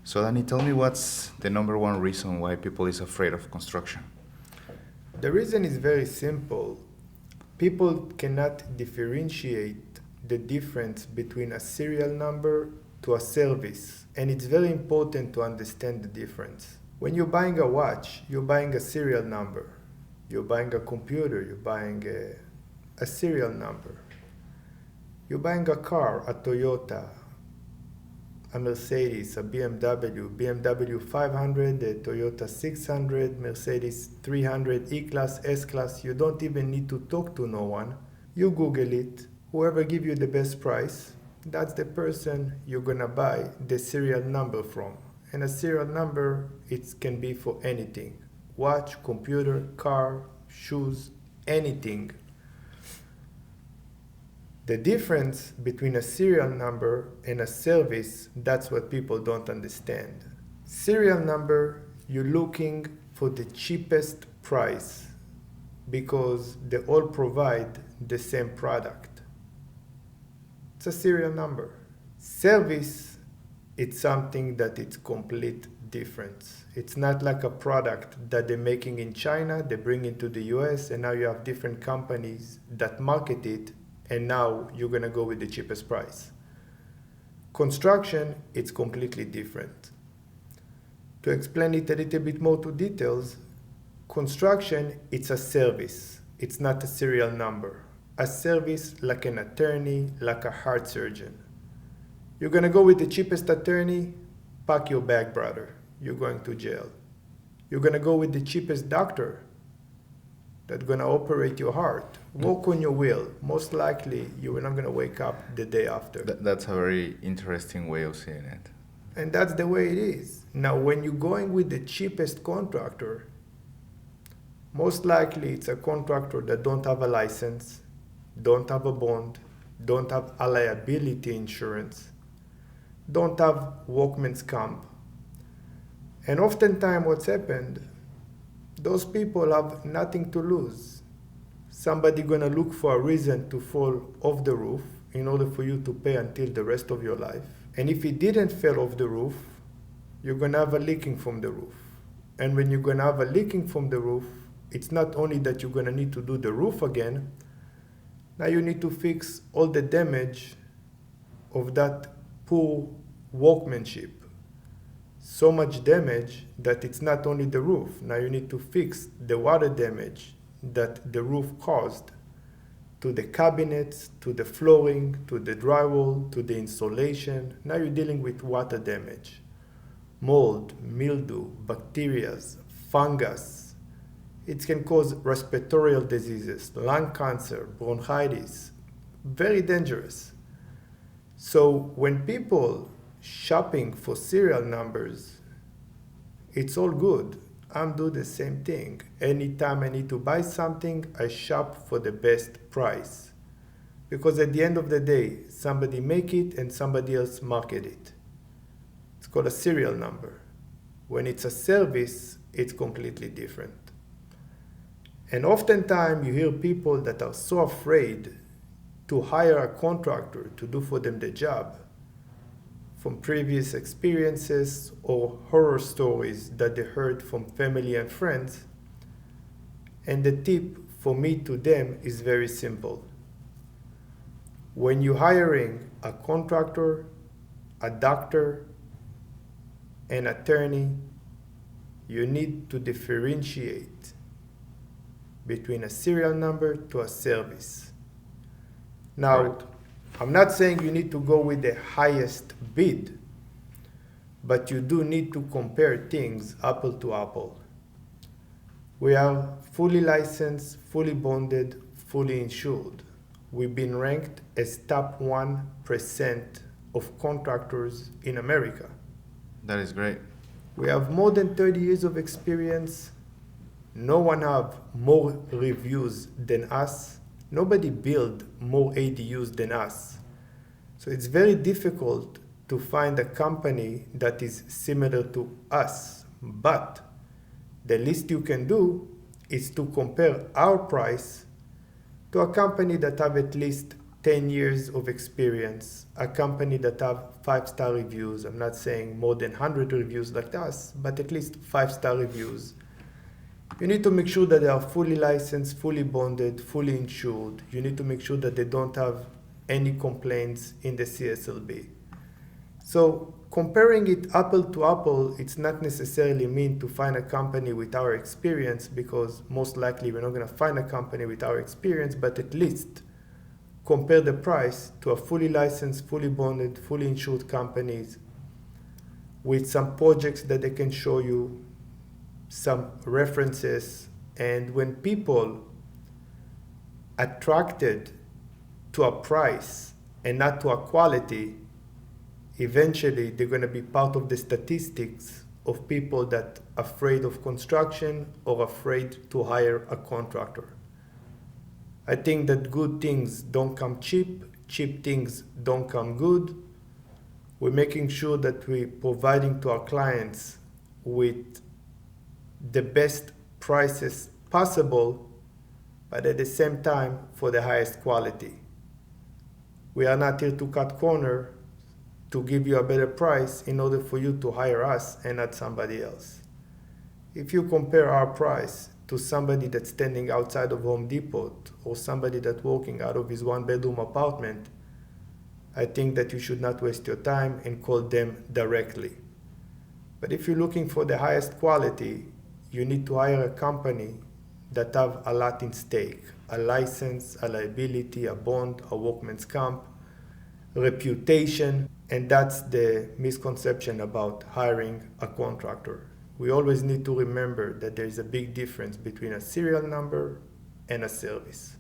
So Danny, tell me what's the number one reason why people is afraid of construction? The reason is very simple. People cannot differentiate the difference between a serial number to a service, and it's very important to understand the difference. When you're buying a watch, you're buying a serial number. You're buying a computer, you're buying a serial number. You're buying a car, a Toyota, a Mercedes, a BMW 500, a Toyota 600, Mercedes 300, E-Class, S-Class. You don't even need to talk to no one. You Google it. Whoever give you the best price, that's the person you're gonna buy the serial number from. And a serial number, it can be for anything. Watch, computer, car, shoes, anything. The difference between a serial number and a service, that's what people don't understand. Serial number, you're looking for the cheapest price because they all provide the same product. It's a serial number. Service, it's something that it's complete difference. It's not like a product that they're making in China, they bring it to the US, and now you have different companies that market it, and now you're gonna go with the cheapest price. Construction, it's completely different. To explain it a little bit more to details, construction, it's a service. It's not a serial number. A service like an attorney, like a heart surgeon. You're gonna go with the cheapest attorney, pack your bag, brother. You're going to jail. You're gonna go with the cheapest doctor that's gonna operate your heart. Walk on your will. Most likely, you are not gonna wake up the day after. That's a very interesting way of seeing it. And that's the way it is. Now, when you're going with the cheapest contractor, most likely it's a contractor that don't have a license, don't have a bond, don't have a liability insurance, don't have workman's comp. And oftentimes what's happened, those people have nothing to lose. Somebody gonna look for a reason to fall off the roof in order for you to pay until the rest of your life. And if it didn't fall off the roof, you're gonna have a leaking from the roof. And when you're gonna have a leaking from the roof, it's not only that you're gonna need to do the roof again, now you need to fix all the damage of that poor workmanship. So much damage that it's not only the roof. Now you need to fix the water damage that the roof caused to the cabinets, to the flooring, to the drywall, to the insulation. Now you're dealing with water damage, mold, mildew, bacteria, fungus. It can cause respiratory diseases, lung cancer, bronchitis. Very dangerous. So when people shopping for serial numbers, it's all good. I'm doing the same thing. Anytime I need to buy something, I shop for the best price. Because at the end of the day, somebody make it and somebody else market it. It's called a serial number. When it's a service, it's completely different. And oftentimes you hear people that are so afraid to hire a contractor to do for them the job from previous experiences or horror stories that they heard from family and friends. And the tip for me to them is very simple. When you're hiring a contractor, a doctor, an attorney, you need to differentiate between a serial number to a service. Now, Right. I'm not saying you need to go with the highest bid, but you do need to compare things apple to apple. We are fully licensed, fully bonded, fully insured. We've been ranked as top 1% of contractors in America. That is great. We have more than 30 years of experience. No one have more reviews than us. Nobody build more ADUs than us. So it's very difficult to find a company that is similar to us. But the least you can do is to compare our price to a company that have at least 10 years of experience, a company that have 5-star reviews. I'm not saying more than 100 reviews like us, but at least 5-star reviews. You need to make sure that they are fully licensed, fully bonded, fully insured. You need to make sure that they don't have any complaints in the CSLB. So comparing it apple to apple, it's not necessarily mean to find a company with our experience, because most likely we're not going to find a company with our experience, but at least compare the price to a fully licensed, fully bonded, fully insured companies with some projects that they can show you, some references. And when people attracted to a price and not to a quality, eventually they're going to be part of the statistics of people that are afraid of construction or afraid to hire a contractor. I think that good things don't come cheap, cheap things don't come good. We're making sure that we're providing to our clients with the best prices possible, but at the same time for the highest quality. We are not here to cut corner to give you a better price in order for you to hire us and not somebody else. If you compare our price to somebody that's standing outside of Home Depot or somebody that's walking out of his 1-bedroom apartment, I think that you should not waste your time and call them directly. But if you're looking for the highest quality, you need to hire a company that have a lot in stake: a license, a liability, a bond, a workman's comp, reputation. And that's the misconception about hiring a contractor. We always need to remember that there's a big difference between a serial number and a service.